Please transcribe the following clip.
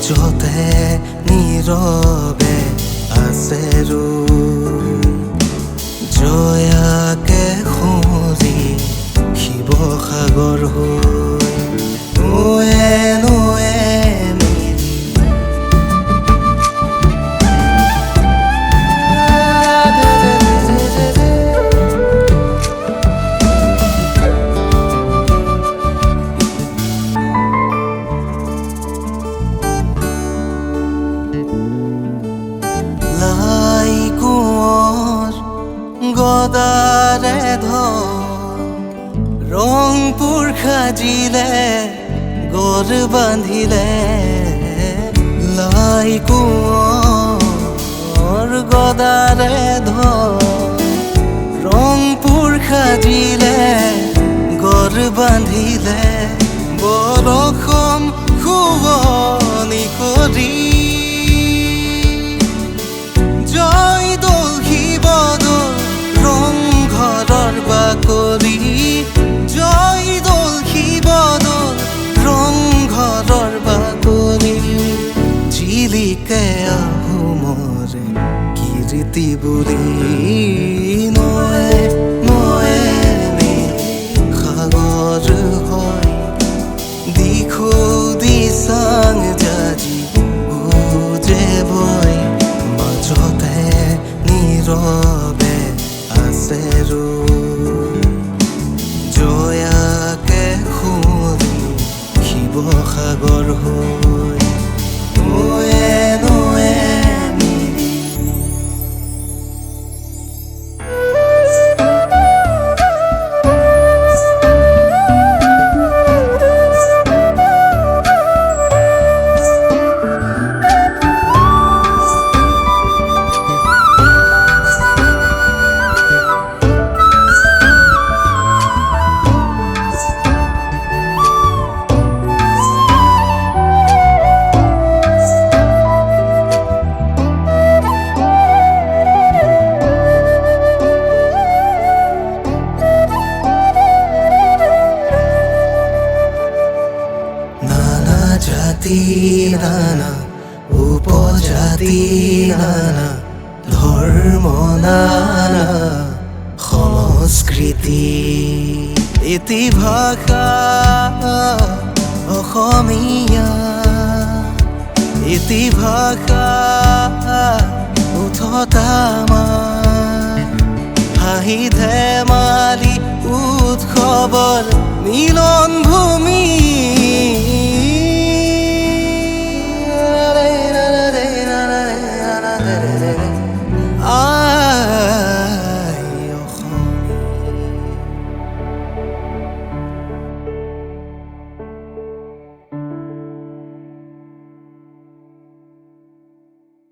মাজতে নীৰৱে আছে জয়াকে সুৰি শিৱসাগৰ হৈ নোৱে নোৱে গদাৰে ধৰ ৰংপুৰ সাজিলে গড় বান্ধিলে লাই কোঁৱৰ গদাৰে ধৰ ৰংপুৰ সাজিলে গড় বান্ধিলে বৰষম শুৱনি কৰি জয়দৌল শিৱদৌল ৰংঘৰৰ বাকৰি জয়দৌল শিৱদৌল ৰংঘৰৰ বাকৰি জিলিকে আহোমৰে কীৰ্তি বুলি নৈ নৈ সাগৰ হয় দিখৌ দিচাং জাজি বুজে বৈ মাজতে নীৰৱে আছে জয়াকে সুৰি শিৱসাগৰ হৈ নোৱে নোৱে জাতি নানা উপজাতি নানা ধৰ্ম নানা সংস্কৃতি ইতি ভাষা অসমীয়া ইতি ভাষা উঠতা হাঁহি ধেমালি উৎসৱৰ মিলন ভূমি